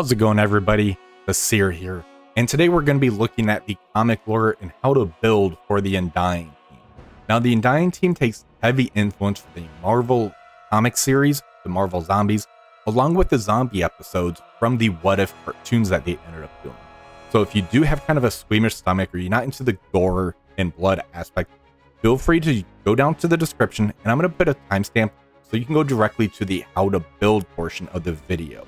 How's it going, everybody? The Seer here, and today we're going to be looking at the comic lore and how to build for the Undying team. Now, the Undying team takes heavy influence from the Marvel comic series, the Marvel Zombies, along with the zombie episodes from the What If cartoons that they ended up doing. So if you do have kind of a squeamish stomach or you're not into the gore and blood aspect, feel free to go down to the description, and I'm going to put a timestamp so you can go directly to the how to build portion of the video.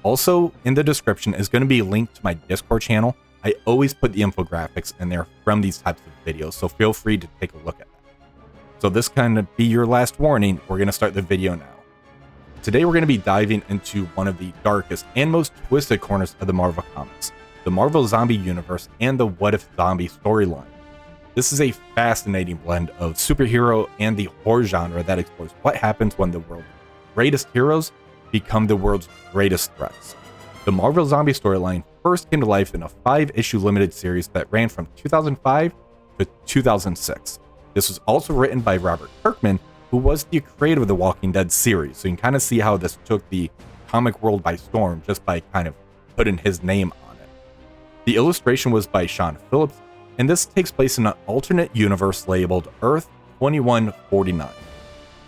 Also, in the description is going to be a link to my Discord channel. I always put the infographics in there from these types of videos, so feel free to take a look at that. So this kind of be your last warning. We're going to start the video now. Today we're going to be diving into one of the darkest and most twisted corners of the Marvel Comics, the Marvel Zombie Universe and the What If Zombie storyline. This is a fascinating blend of superhero and the horror genre that explores what happens when the world's greatest heroes become the world's greatest threats. The Marvel Zombie storyline first came to life in a 5-issue limited series that ran from 2005 to 2006. This was also written by Robert Kirkman, who was the creator of the Walking Dead series, so you can kind of see how this took the comic world by storm just by kind of putting his name on it. The illustration was by Sean Phillips, and this takes place in an alternate universe labeled Earth 2149.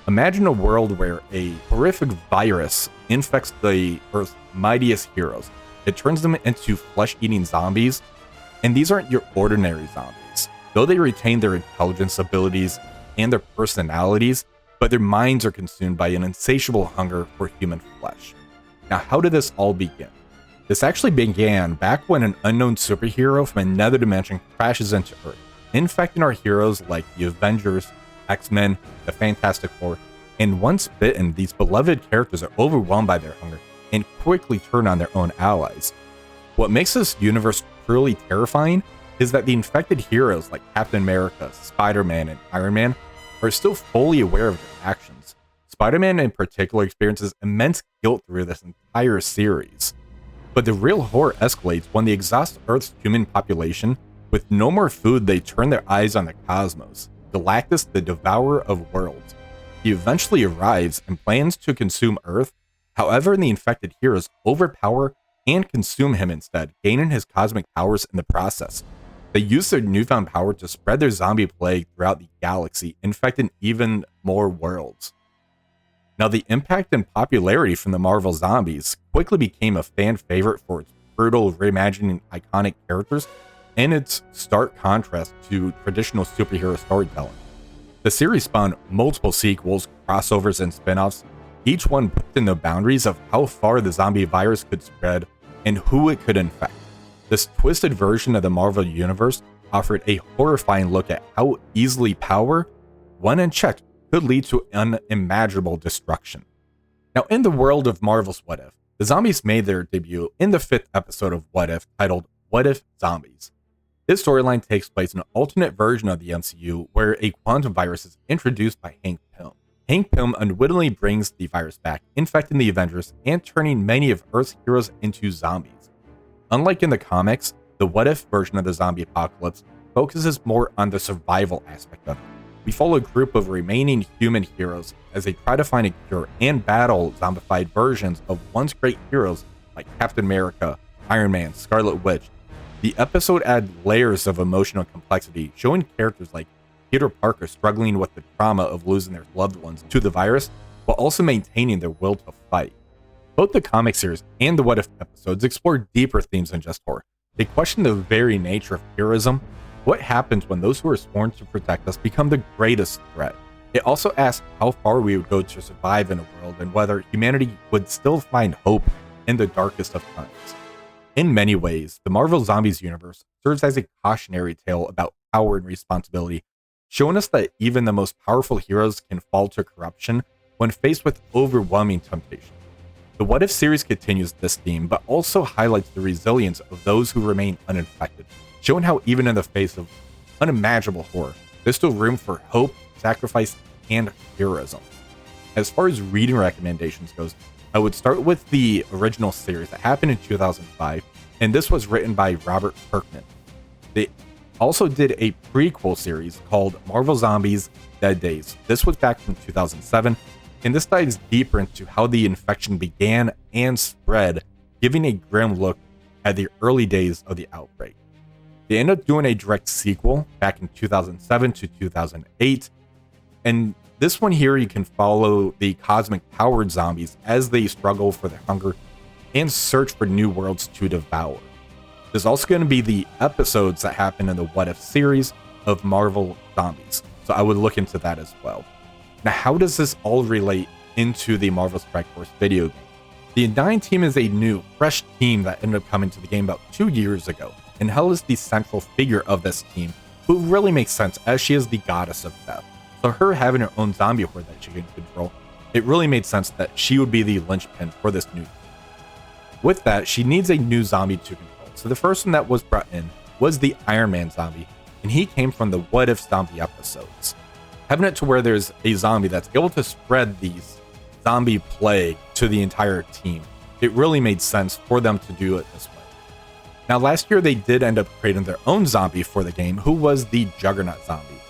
Imagine a world where a horrific virus infects the Earth's mightiest heroes. It turns them into flesh-eating zombies, and these aren't your ordinary zombies. Though they retain their intelligence abilities and their personalities, but their minds are consumed by an insatiable hunger for human flesh. Now, how did this all begin? This actually began back when an unknown superhero from another dimension crashes into Earth, infecting our heroes like the Avengers, X-Men, the Fantastic Four, and once bitten, these beloved characters are overwhelmed by their hunger and quickly turn on their own allies. What makes this universe truly terrifying is that the infected heroes like Captain America, Spider-Man, and Iron Man are still fully aware of their actions. Spider-Man in particular experiences immense guilt through this entire series. But the real horror escalates when they exhaust Earth's human population. With no more food, they turn their eyes on the cosmos. Galactus, the devourer of worlds. He eventually arrives and plans to consume Earth. However, the infected heroes overpower and consume him instead, gaining his cosmic powers in the process. They use their newfound power to spread their zombie plague throughout the galaxy, infecting even more worlds. Now, the impact and popularity from the Marvel Zombies quickly became a fan favorite for its brutal, reimagining iconic characters and its stark contrast to traditional superhero storytelling. The series spawned multiple sequels, crossovers, and spin-offs, each one pushing the boundaries of how far the zombie virus could spread and who it could infect. This twisted version of the Marvel Universe offered a horrifying look at how easily power, when unchecked, could lead to unimaginable destruction. Now, in the world of Marvel's What If, the zombies made their debut in the 5th episode of What If, titled What If Zombies. This storyline takes place in an alternate version of the MCU where a quantum virus is introduced by Hank Pym. Hank Pym unwittingly brings the virus back, infecting the Avengers and turning many of Earth's heroes into zombies. Unlike in the comics, the What If version of the zombie apocalypse focuses more on the survival aspect of it. We follow a group of remaining human heroes as they try to find a cure and battle zombified versions of once great heroes like Captain America, Iron Man, Scarlet Witch. The episode added layers of emotional complexity, showing characters like Peter Parker struggling with the trauma of losing their loved ones to the virus, while also maintaining their will to fight. Both the comic series and the What If episodes explore deeper themes than just horror. They question the very nature of heroism. What happens when those who are sworn to protect us become the greatest threat? It also asks how far we would go to survive in a world and whether humanity would still find hope in the darkest of times. In many ways, the Marvel Zombies universe serves as a cautionary tale about power and responsibility, showing us that even the most powerful heroes can fall to corruption when faced with overwhelming temptation. The What If series continues this theme, but also highlights the resilience of those who remain uninfected, showing how even in the face of unimaginable horror, there's still room for hope, sacrifice, and heroism. As far as reading recommendations goes, I would start with the original series that happened in 2005, and this was written by Robert Kirkman. They also did a prequel series called Marvel Zombies Dead Days. This was back from 2007, and this dives deeper into how the infection began and spread giving a grim look at the early days of the outbreak. They ended up doing a direct sequel back in 2007 to 2008, and this one here you can follow the cosmic powered zombies as they struggle for their hunger and search for new worlds to devour. There's also going to be the episodes that happen in the What If series of Marvel Zombies, so I would look into that as well. Now, how does this all relate into the Marvel Strike Force video game? The Undying team is a new, fresh team that ended up coming to the game about 2 years ago, and Hel is the central figure of this team, who really makes sense as she is the goddess of death. So her having her own zombie horde that she can control, it really made sense that she would be the linchpin for this new team. With that, she needs a new zombie to control. So the first one that was brought in was the Iron Man zombie, and he came from the What If zombie episodes. Having it to where there's a zombie that's able to spread these zombie plague to the entire team, it really made sense for them to do it this way. Now, last year they did end up creating their own zombie for the game, who was the Juggernaut zombie.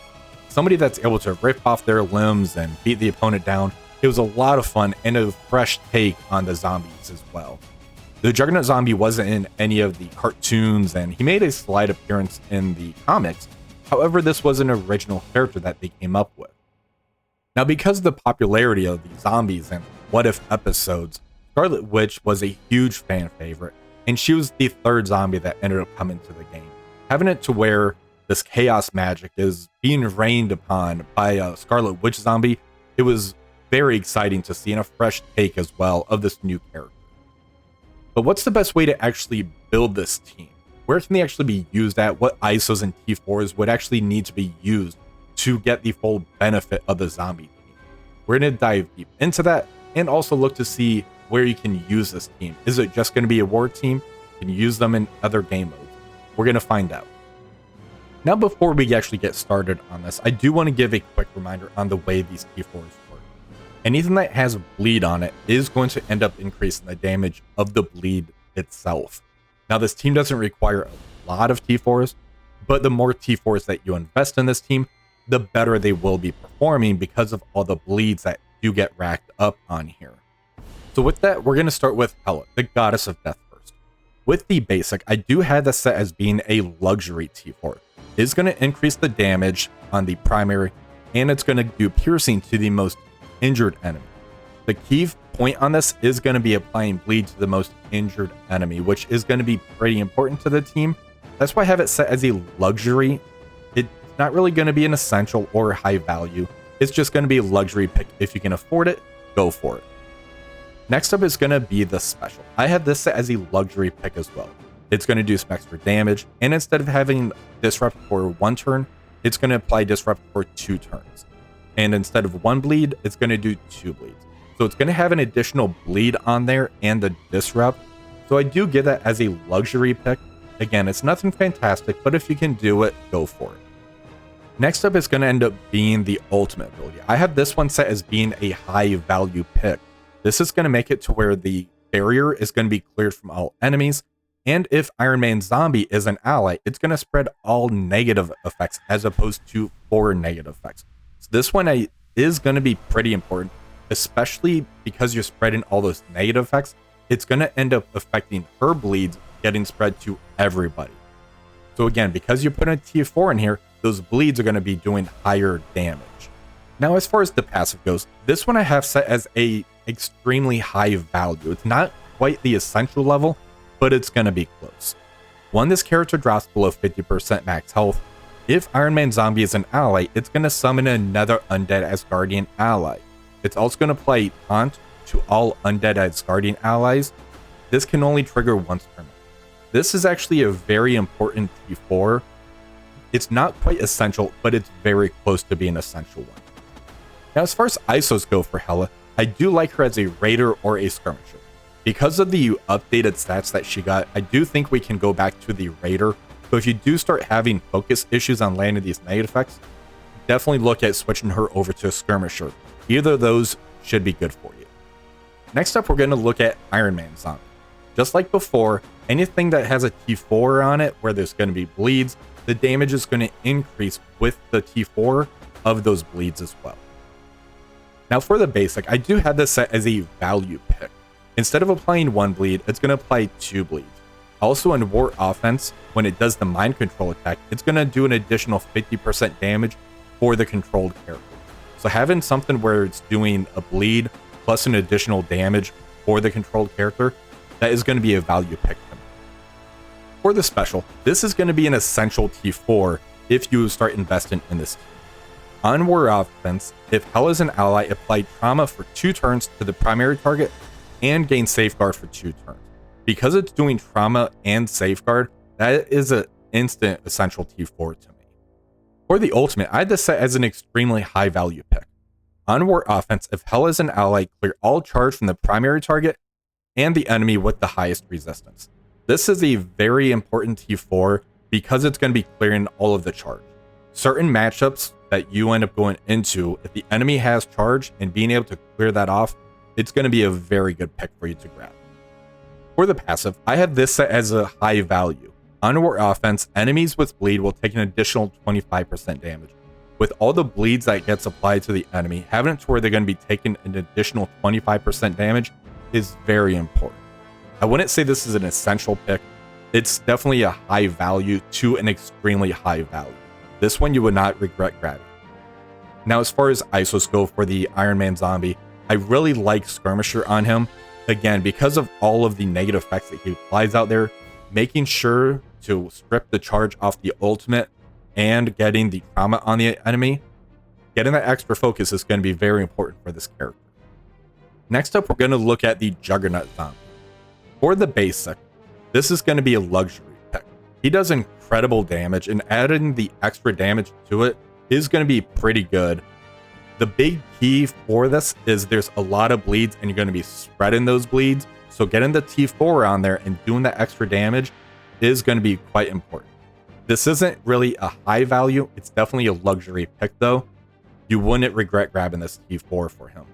Somebody that's able to rip off their limbs and beat the opponent down. It was a lot of fun and a fresh take on the zombies as well. The Juggernaut zombie wasn't in any of the cartoons, and he made a slight appearance in the comics. However, this was an original character that they came up with. Now, because of the popularity of the zombies and What If episodes, Scarlet Witch was a huge fan favorite, and she was the third zombie that ended up coming to the game. Having it to where this chaos magic is being rained upon by a Scarlet Witch zombie, it was very exciting to see, and a fresh take as well of this new character. But what's the best way to actually build this team? Where can they actually be used at? What ISOs and T4s would actually need to be used to get the full benefit of the zombie team? We're going to dive deep into that and also look to see where you can use this team. Is it just going to be a war team? Can you use them in other game modes? We're going to find out. Now, before we actually get started on this, I do want to give a quick reminder on the way these T4s work. Anything that has bleed on it is going to end up increasing the damage of the bleed itself. Now, this team doesn't require a lot of T4s, but the more T4s that you invest in this team, the better they will be performing because of all the bleeds that do get racked up on here. So with that, we're going to start with Hela, the goddess of death first. With the basic, I do have this set as being a luxury T4. It's going to increase the damage on the primary, and it's going to do piercing to the most injured enemy. The key point on this is going to be applying bleed to the most injured enemy, which is going to be pretty important to the team. That's why I have it set as a luxury. It's not really going to be an essential or high value. It's just going to be a luxury pick. If you can afford it, go for it. Next up is going to be the special. I have this set as a luxury pick as well. It's going to do some extra damage, and instead of having disrupt for 1 turn, it's going to apply disrupt for 2 turns. And instead of 1 bleed, it's going to do 2 bleeds. So it's going to have an additional bleed on there and the disrupt. So I do give that as a luxury pick. Again, it's nothing fantastic, but if you can do it, go for it. Next up is going to end up being the ultimate ability. I have this one set as being a high value pick. This is going to make it to where the barrier is going to be cleared from all enemies. And if Iron Man Zombie is an ally, it's going to spread all negative effects as opposed to 4 negative effects. So this one is going to be pretty important, especially because you're spreading all those negative effects. It's going to end up affecting her bleeds getting spread to everybody. So again, because you put a T4 in here, those bleeds are going to be doing higher damage. Now, as far as the passive goes, this one I have set as a extremely high value. It's not quite the essential level, but it's going to be close. When this character drops below 50% max health, if Iron Man Zombie is an ally, it's going to summon another Undead Asgardian ally. It's also going to play Taunt to all Undead Asgardian allies. This can only trigger once per minute. This is actually a very important T4. It's not quite essential, but it's very close to being an essential one. Now, as far as ISOs go for Hela, I do like her as a Raider or a Skirmisher. Because of the updated stats that she got, I do think we can go back to the Raider. So if you do start having focus issues on landing these negative effects, definitely look at switching her over to a Skirmisher. Either of those should be good for you. Next up, we're going to look at Iron Man Zombie. Just like before, anything that has a T4 on it where there's going to be bleeds, the damage is going to increase with the T4 of those bleeds as well. Now for the basic, I do have this set as a value pick. Instead of applying 1 bleed, it's going to apply 2 bleeds. Also in War Offense, when it does the mind control attack, it's going to do an additional 50% damage for the controlled character. So having something where it's doing a bleed plus an additional damage for the controlled character, that is going to be a value pick for me. For the special, this is going to be an essential T4 if you start investing in this team. On War Offense, if Hell is an ally, apply trauma for 2 turns to the primary target and gain safeguard for 2 turns. Because it's doing trauma and safeguard, that is an instant essential T4 to me. For the ultimate, I had this set as an extremely high value pick. On War Offense, if Hell is an ally, clear all charge from the primary target and the enemy with the highest resistance. This is a very important T4 because it's going to be clearing all of the charge. Certain matchups that you end up going into, if the enemy has charge and being able to clear that off, it's going to be a very good pick for you to grab. For the passive, I have this set as a high value. On War Offense, enemies with bleed will take an additional 25% damage. With all the bleeds that gets applied to the enemy, having it to where they're going to be taking an additional 25% damage is very important. I wouldn't say this is an essential pick. It's definitely a high value to an extremely high value. This one you would not regret grabbing. Now, as far as ISOs go for the Iron Man zombie, I really like Skirmisher on him. Again, because of all of the negative effects that he applies out there, making sure to strip the charge off the ultimate and getting the trauma on the enemy, getting that extra focus is going to be very important for this character. Next up, we're going to look at the Juggernaut zombie. For the basic, this is going to be a luxury pick. He does incredible damage, and adding the extra damage to it is going to be pretty good. The big key for this is there's a lot of bleeds and you're going to be spreading those bleeds. So getting the T4 on there and doing that extra damage is going to be quite important. This isn't really a high value. It's definitely a luxury pick though. You wouldn't regret grabbing this T4 for him.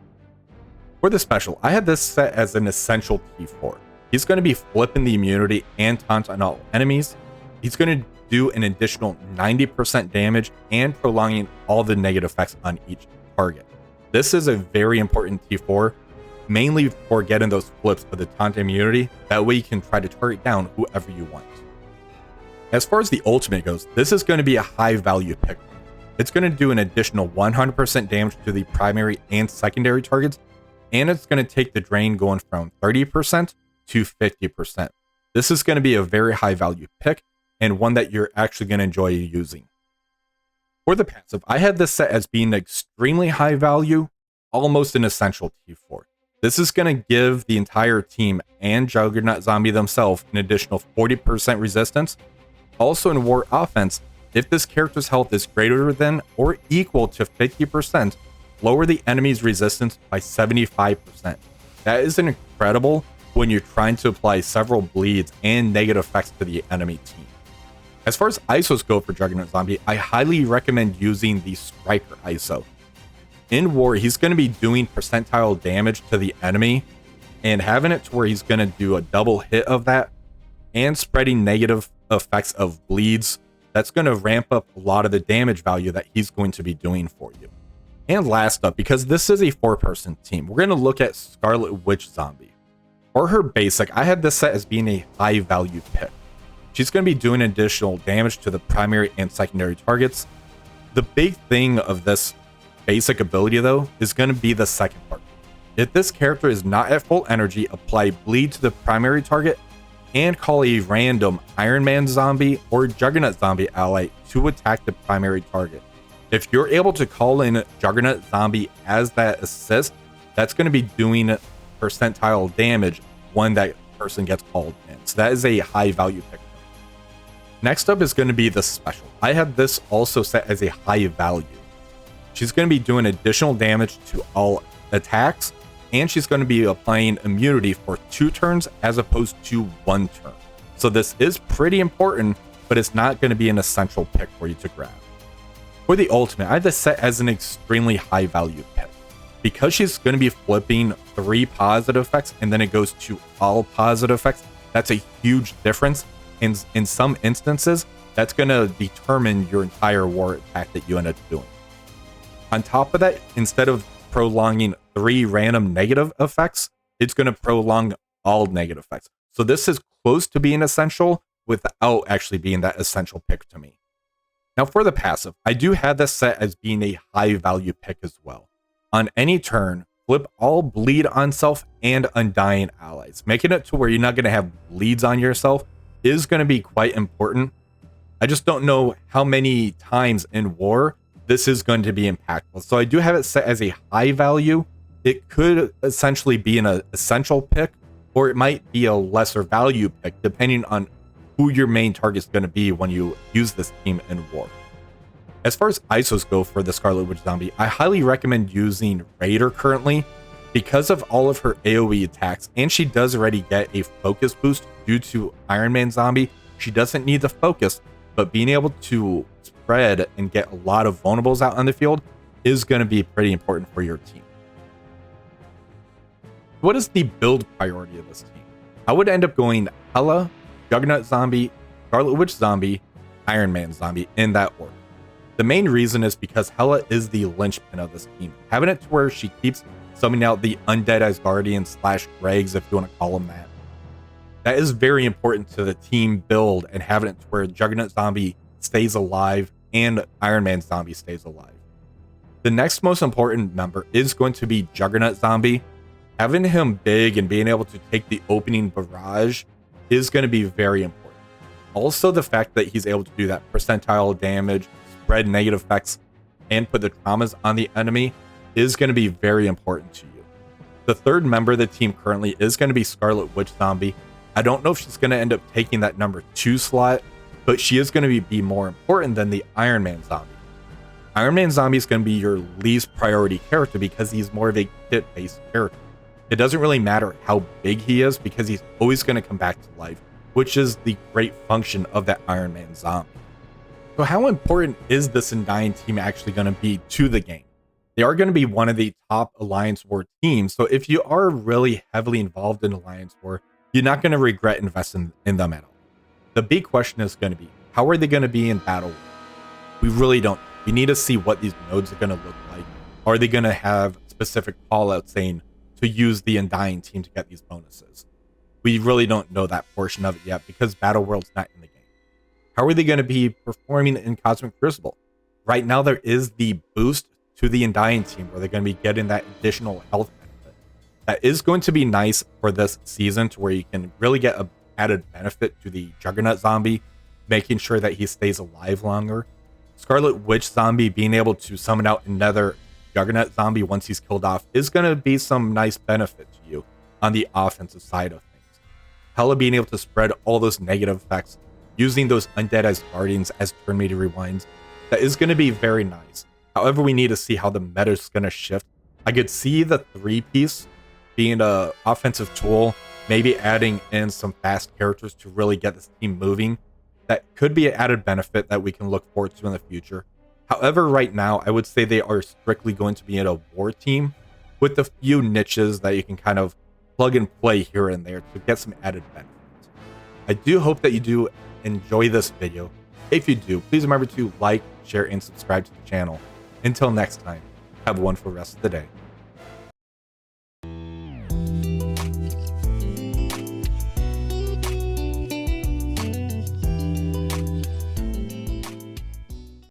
For the special, I had this set as an essential T4. He's going to be flipping the immunity and taunt on all enemies. He's going to do an additional 90% damage and prolonging all the negative effects on each target. This is a very important T4, mainly for getting those flips of the taunt immunity. That way you can try to target down whoever you want. As far as the ultimate goes, this is going to be a high value pick. It's going to do an additional 100% damage to the primary and secondary targets, and it's going to take the drain going from 30% to 50%. This is going to be a very high value pick and one that you're actually going to enjoy using. For the passive, I had this set as being extremely high value, almost an essential T4. This is going to give the entire team and Juggernaut Zombie themselves an additional 40% resistance. Also in War Offense, if this character's health is greater than or equal to 50%, lower the enemy's resistance by 75%. That is incredible when you're trying to apply several bleeds and negative effects to the enemy team. As far as ISOs go for Juggernaut Zombie, I highly recommend using the Striker ISO. In War, he's going to be doing percentile damage to the enemy, and having it to where he's going to do a double hit of that and spreading negative effects of bleeds, that's going to ramp up a lot of the damage value that he's going to be doing for you. And last up, because this is a 4-person team, we're going to look at Scarlet Witch Zombie. For her basic, I had this set as being a high value pick. She's going to be doing additional damage to the primary and secondary targets. The big thing of this basic ability though is going to be the second part. If this character is not at full energy, apply bleed to the primary target and call a random Iron Man zombie or Juggernaut zombie ally to attack the primary target. If you're able to call in Juggernaut zombie as that assist, that's going to be doing percentile damage when that person gets called in. So that is a high value pick. Next up is going to be the special. I have this also set as a high value. She's going to be doing additional damage to all attacks, and she's going to be applying immunity for 2 turns as opposed to 1 turn. So this is pretty important, but it's not going to be an essential pick for you to grab. For the ultimate, I have this set as an extremely high value pick. Because she's going to be flipping 3 positive effects and then it goes to all positive effects, that's a huge difference. In some instances, that's going to determine your entire war attack that you end up doing. On top of that, instead of prolonging 3 random negative effects, it's going to prolong all negative effects. So this is close to being essential without actually being that essential pick to me. Now for the passive, I do have this set as being a high value pick as well. On any turn, flip all bleed on self and undying allies. Making it to where you're not going to have bleeds on yourself is going to be quite important. I just don't know how many times in war this is going to be impactful. So I do have it set as a high value. It could essentially be an essential pick, or it might be a lesser value pick, depending on who your main target is going to be when you use this team in war. As far as ISOs go for the Scarlet Witch Zombie, I highly recommend using Raider currently because of all of her AoE attacks, and she does already get a focus boost due to Iron Man Zombie. She doesn't need the focus, but being able to spread and get a lot of vulnerables out on the field is going to be pretty important for your team. What is the build priority of this team? I would end up going Hela, Juggernaut Zombie, Scarlet Witch Zombie, Iron Man Zombie in that order. The main reason is because Hela is the linchpin of this team. Having it to where she keeps summoning out the undead as guardians / Gregs, if you want to call them that. That is very important to the team build, and having it to where Juggernaut Zombie stays alive and Iron Man Zombie stays alive. The next most important member is going to be Juggernaut Zombie. Having him big and being able to take the opening barrage is going to be very important. Also, the fact that he's able to do that percentile damage, spread negative effects, and put the traumas on the enemy is going to be very important to you. The third member of the team currently is going to be Scarlet Witch Zombie. I don't know if she's going to end up taking that number 2 slot, but she is going to be more important than the Iron Man Zombie. Iron Man Zombie is going to be your least priority character because he's more of a kit-based character. It doesn't really matter how big he is because he's always going to come back to life, which is the great function of that Iron Man Zombie. So how important is this Undying team actually going to be to the game? They are going to be one of the top Alliance War teams, so if you are really heavily involved in Alliance War, you're not going to regret investing in them at all. The big question is going to be, how are they going to be in Battle War? We really don't. We need to see what these nodes are going to look like. Are they going to have specific callouts saying to use the Undying team to get these bonuses? We really don't know that portion of it yet because Battle World's not in the game. How are they going to be performing in Cosmic Crucible? Right now, there is the boost to the Undying team where they're going to be getting that additional health benefit. That is going to be nice for this season to where you can really get an added benefit to the Juggernaut Zombie, making sure that he stays alive longer. Scarlet Witch Zombie being able to summon out another Juggernaut Zombie once he's killed off is going to be some nice benefit to you on the offensive side of things. Hela being able to spread all those negative effects, using those undead as guardians as turn meter rewinds, that is going to be very nice. However, we need to see how the meta is going to shift. I could see the 3-piece being an offensive tool, maybe adding in some fast characters to really get this team moving. That could be an added benefit that we can look forward to in the future. However, right now, I would say they are strictly going to be in a war team with a few niches that you can kind of plug and play here and there to get some added benefits. I do hope that you do enjoy this video. If you do, please remember to like, share, and subscribe to the channel. Until next time, have a wonderful rest of the day.